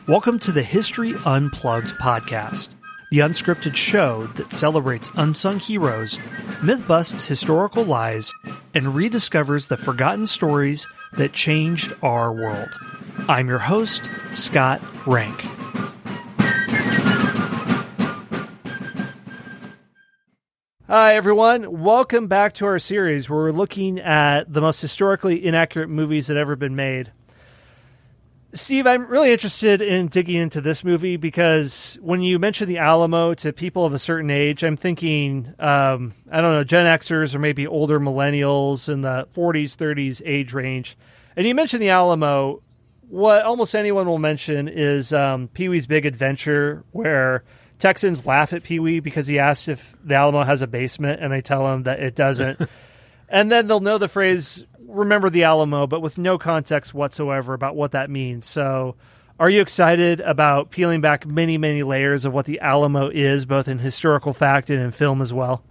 Welcome to the History Unplugged podcast, the unscripted show that celebrates unsung heroes, myth-busts historical lies, and rediscovers the forgotten stories that changed our world. I'm your host, Scott Rank. Hi, everyone. Welcome back to our series where we're looking at the most historically inaccurate movies that ever been made. Steve, I'm really interested in digging into this movie because when you mention the Alamo to people of a certain age, I'm thinking, I don't know, Gen Xers or maybe older millennials in the 40s, 30s age range. And you mentioned the Alamo. What almost anyone will mention is Pee-wee's Big Adventure, where Texans laugh at Pee-wee because he asked if the Alamo has a basement, and they tell him that it doesn't. And then they'll know the phrase, remember the Alamo, but with no context whatsoever about what that means. So are you excited about peeling back many, many layers of what the Alamo is, both in historical fact and in film as well?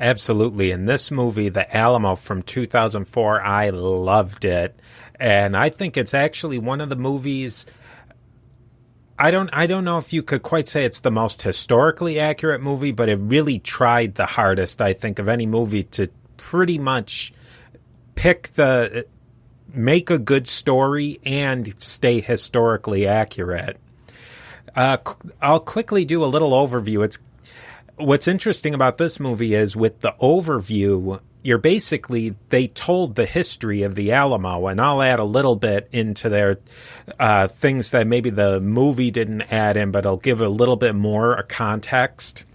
Absolutely. In this movie, The Alamo from 2004, I loved it. And I think it's actually one of the movies, I don't know if you could quite say it's the most historically accurate movie, but it really tried the hardest, I think, of any movie to pretty much make a good story and stay historically accurate. I'll quickly do a little overview. What's interesting about this movie is with the overview, they told the history of the Alamo, and I'll add a little bit into their things that maybe the movie didn't add in, but I'll give a little bit more context.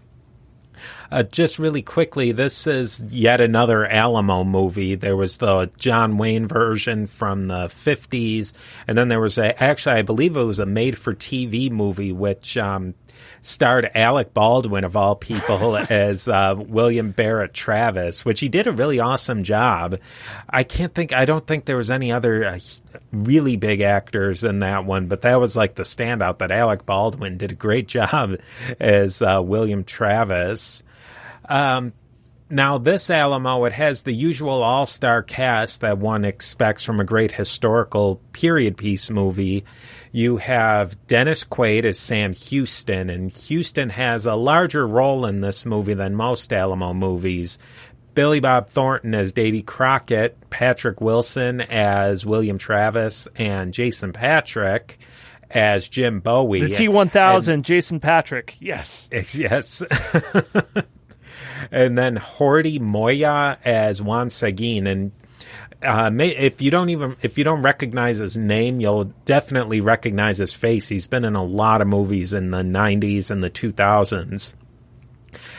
Just really quickly, this is yet another Alamo movie. There was the John Wayne version from the 50s, and then there was I believe it was a made-for-TV movie, which starred Alec Baldwin, of all people, as William Barrett Travis, which he did a really awesome job. I don't think there was any other really big actors in that one, but that was like the standout, that Alec Baldwin did a great job as William Travis. Now, this Alamo, it has the usual all-star cast that one expects from a great historical period piece movie. You have Dennis Quaid as Sam Houston, and Houston has a larger role in this movie than most Alamo movies. Billy Bob Thornton as Davy Crockett, Patric Wilson as William Travis, and Jason Patric as Jim Bowie. The T-1000, Jason Patric, yes. Yes. And then Jordi Molla as Juan Seguin. And if you don't recognize his name, you'll definitely recognize his face. He's been in a lot of movies in the 90s and the 2000s.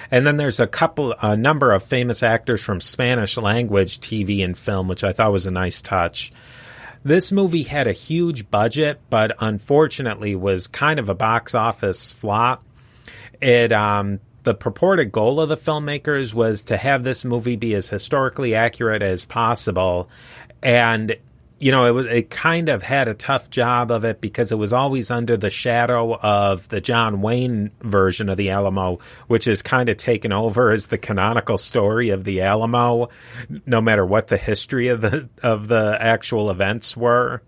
And then there's a number of famous actors from Spanish language TV and film, which I thought was a nice touch. This movie had a huge budget, but unfortunately was kind of a box office flop. The purported goal of the filmmakers was to have this movie be as historically accurate as possible. And, it kind of had a tough job of it because it was always under the shadow of the John Wayne version of the Alamo, which is kind of taken over as the canonical story of the Alamo, no matter what the history of the actual events were.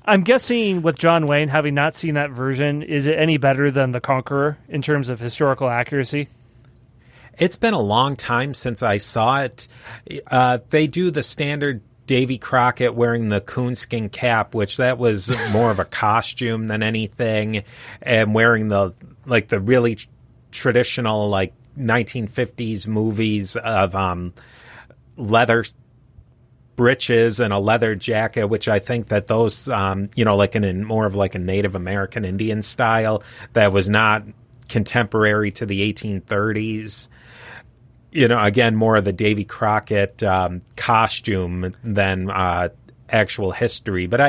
I'm guessing with John Wayne, having not seen that version, is it any better than The Conqueror in terms of historical accuracy? It's been a long time since I saw it. They do the standard Davy Crockett wearing the coonskin cap, which that was more of a costume than anything, and wearing the really traditional 1950s movies of leather breeches and a leather jacket, which I think that those, in more of a Native American Indian style that was not contemporary to the 1830s. Again, more of the Davy Crockett costume than actual history. But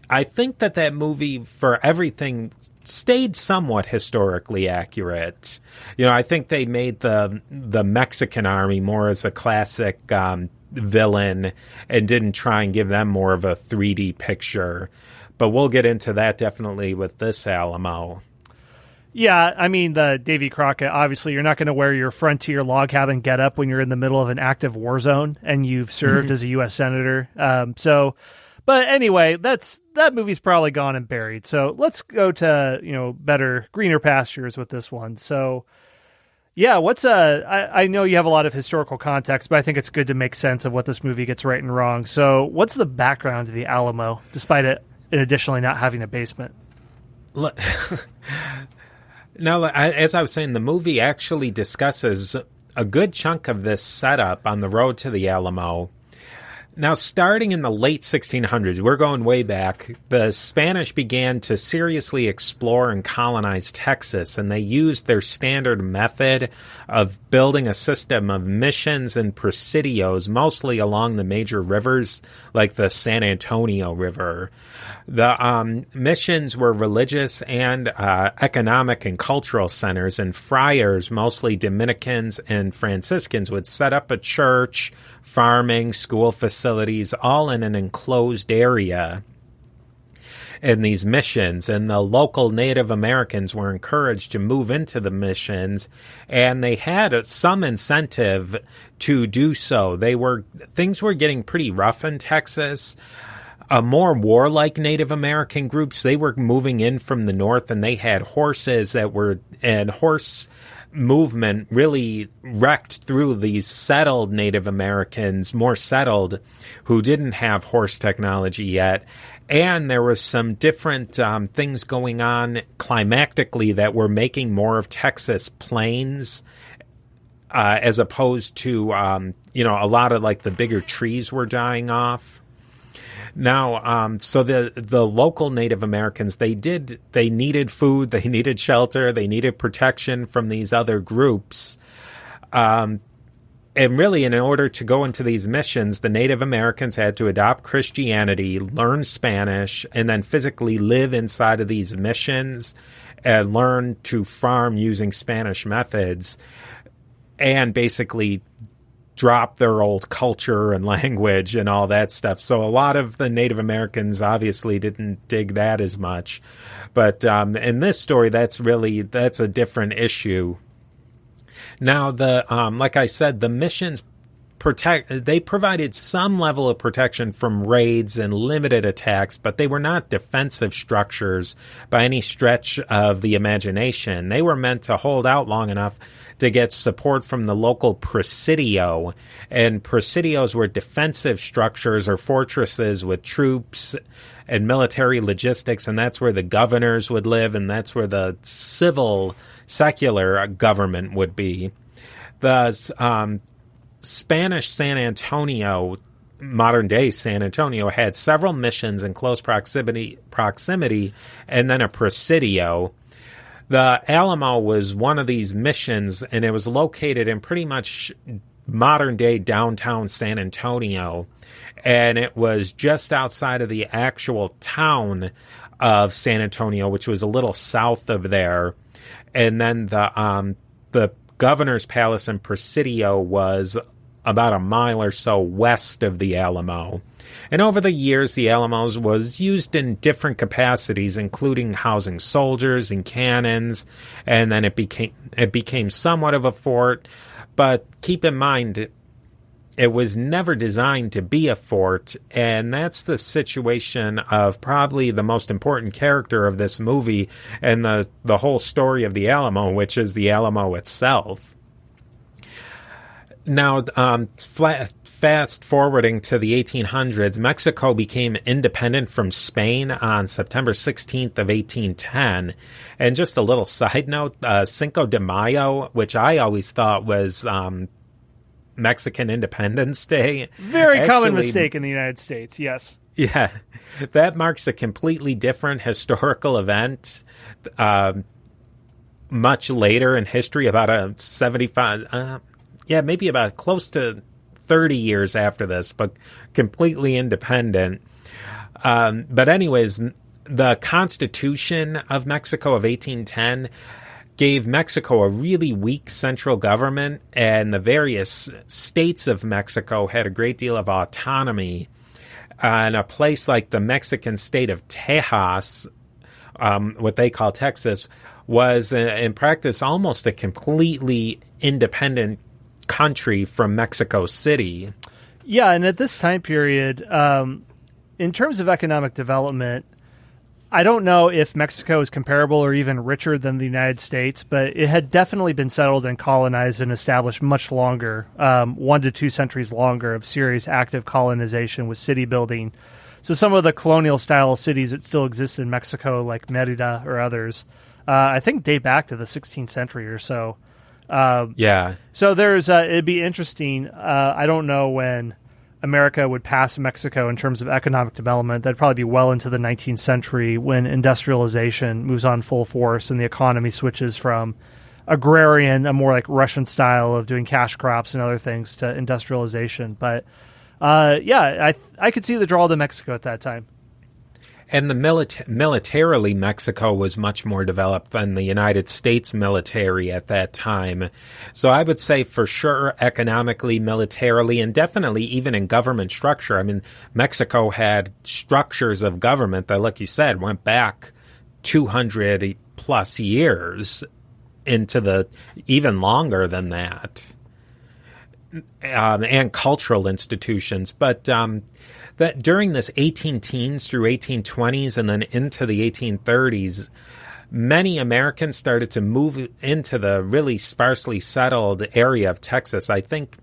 I think that movie, for everything, stayed somewhat historically accurate. I think they made the Mexican army more as a classic villain and didn't try and give them more of a 3D picture. But we'll get into that definitely with this Alamo. Yeah, I mean, the Davy Crockett, obviously you're not going to wear your frontier log cabin getup when you're in the middle of an active war zone and you've served as a U.S. Senator. But anyway, that movie's probably gone and buried. So let's go to, better, greener pastures with this one. So yeah, I know you have a lot of historical context, but I think it's good to make sense of what this movie gets right and wrong. So what's the background to the Alamo, despite it additionally not having a basement? Now, as I was saying, the movie actually discusses a good chunk of this setup on the road to the Alamo. Now, starting in the late 1600s, we're going way back, the Spanish began to seriously explore and colonize Texas, and they used their standard method of building a system of missions and presidios, mostly along the major rivers like the San Antonio River. The missions were religious and economic and cultural centers, and friars, mostly Dominicans and Franciscans, would set up a church, farming, school facilities, all in an enclosed area in these missions. And the local Native Americans were encouraged to move into the missions, and they had some incentive to do so. Things were getting pretty rough in Texas. More warlike Native American groups, they were moving in from the north, and they had horses and horse movement really wrecked through these settled Native Americans, more settled, who didn't have horse technology yet. And there was some different things going on climatically that were making more of Texas plains, as opposed to, a lot of like the bigger trees were dying off. Now, so the local Native Americans, they needed food, they needed shelter, they needed protection from these other groups. And really, in order to go into these missions, the Native Americans had to adopt Christianity, learn Spanish, and then physically live inside of these missions and learn to farm using Spanish methods, and basically drop their old culture and language and all that stuff. So a lot of the Native Americans obviously didn't dig that as much. But in this story, that's a different issue. Now, like I said, the missions they provided some level of protection from raids and limited attacks, but they were not defensive structures by any stretch of the imagination. They were meant to hold out long enough to get support from the local presidio, and presidios were defensive structures or fortresses with troops and military logistics, and that's where the governors would live, and that's where the secular government would be. The Spanish San Antonio, modern-day San Antonio, had several missions in close proximity, and then a presidio. The Alamo was one of these missions, and it was located in pretty much modern-day downtown San Antonio, and it was just outside of the actual town of San Antonio, which was a little south of there. And then the governor's palace and presidio was about a mile or so west of the Alamo. And over the years, the Alamo was used in different capacities, including housing soldiers and cannons, and then it became somewhat of a fort. But keep in mind, it was never designed to be a fort, and that's the situation of probably the most important character of this movie and the whole story of the Alamo, which is the Alamo itself. Now, fast forwarding to the 1800s, Mexico became independent from Spain on September 16th of 1810. And just a little side note, Cinco de Mayo, which I always thought was Mexican Independence Day. Very common mistake in the United States, yes. Yeah, that marks a completely different historical event. Much later in history, about 75... maybe about close to 30 years after this, but completely independent. But anyways, the Constitution of Mexico of 1810 gave Mexico a really weak central government, and the various states of Mexico had a great deal of autonomy. And a place like the Mexican state of Tejas, what they call Texas, was in practice almost a completely independent country from Mexico City. Yeah, and at this time period, in terms of economic development, I don't know if Mexico is comparable or even richer than the United States, but it had definitely been settled and colonized and established much longer, 1 to 2 centuries longer of serious active colonization with city building. So some of the colonial-style cities that still exist in Mexico, like Merida or others, I think date back to the 16th century or so. So there's it'd be interesting. I don't know when America would pass Mexico in terms of economic development. That'd probably be well into the 19th century when industrialization moves on full force and the economy switches from agrarian, a more like Russian style of doing cash crops and other things, to industrialization. But I could see the draw to Mexico at that time. And the militarily, Mexico was much more developed than the United States military at that time. So I would say for sure economically, militarily, and definitely even in government structure. I mean, Mexico had structures of government that, like you said, went back 200 plus years into the even longer than that. And cultural institutions. But that during this 18 teens through 1820s and then into the 1830s, many Americans started to move into the really sparsely settled area of Texas. I think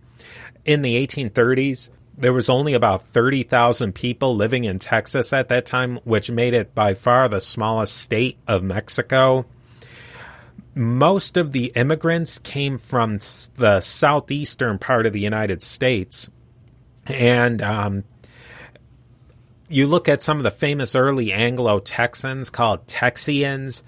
in the 1830s, there was only about 30,000 people living in Texas at that time, which made it by far the smallest state of Mexico. Most of the immigrants came from the southeastern part of the United States. And you look at some of the famous early Anglo-Texans called Texians,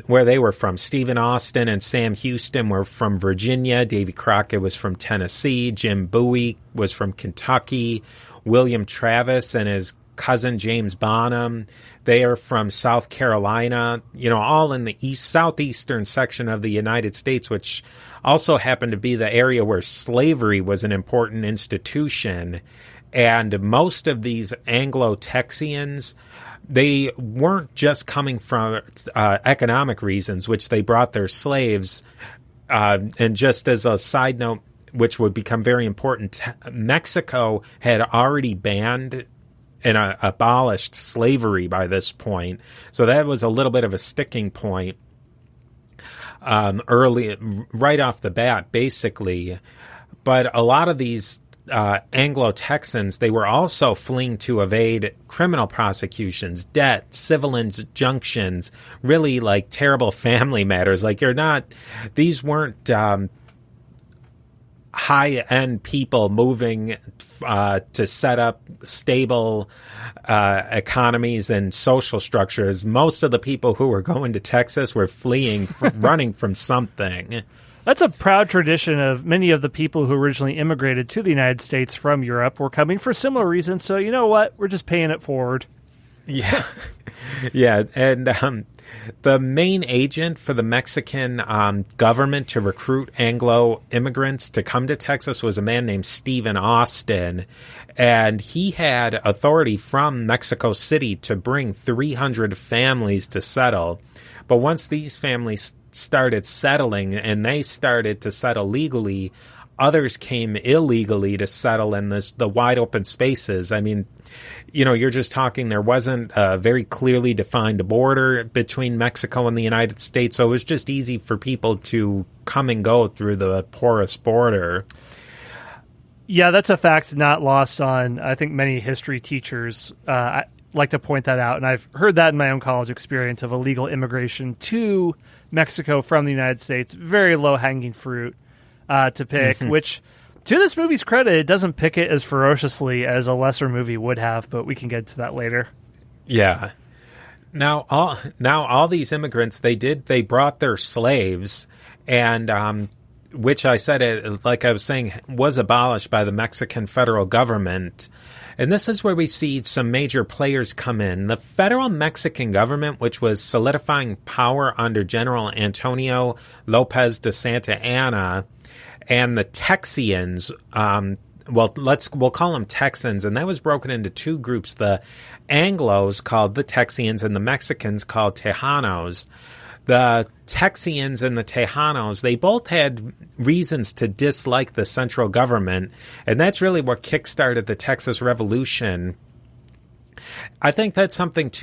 where they were from. Stephen Austin and Sam Houston were from Virginia. Davy Crockett was from Tennessee. Jim Bowie was from Kentucky. William Travis and his cousin James Bonham, they are from South Carolina, all in the southeastern section of the United States, which also happened to be the area where slavery was an important institution. And most of these Anglo-Texians, they weren't just coming from economic reasons, which they brought their slaves. And just as a side note, which would become very important, Mexico had already banned and abolished slavery by this point. So that was a little bit of a sticking point early, right off the bat, basically. But a lot of these Anglo-Texans, they were also fleeing to evade criminal prosecutions, debt, civil injunctions, really like terrible family matters. Like these weren't high-end people moving to set up stable economies and social structures. Most of the people who were going to Texas were fleeing, running from something. That's a proud tradition of many of the people who originally immigrated to the United States from Europe were coming for similar reasons. So you know what? We're just paying it forward. Yeah. Yeah. And the main agent for the Mexican government to recruit Anglo immigrants to come to Texas was a man named Stephen Austin. And he had authority from Mexico City to bring 300 families to settle. But once these families started settling and they started to settle legally, others came illegally to settle in the wide open spaces. I mean, you're just talking, there wasn't a very clearly defined border between Mexico and the United States, so it was just easy for people to come and go through the porous border. Yeah, that's a fact not lost on, I think, many history teachers. I like to point that out, and I've heard that in my own college experience of illegal immigration to Mexico from the United States. Very low-hanging fruit to pick, which, to this movie's credit, it doesn't pick it as ferociously as a lesser movie would have, but we can get to that later. Yeah. Now all these immigrants, they brought their slaves, and which I said, like I was saying, was abolished by the Mexican federal government. And this is where we see some major players come in. The federal Mexican government, which was solidifying power under General Antonio Lopez de Santa Anna, and the Texians, we'll call them Texans, and that was broken into two groups, the Anglos called the Texians and the Mexicans called Tejanos. The Texians and the Tejanos, they both had reasons to dislike the central government, and that's really what kickstarted the Texas Revolution. I think that's something too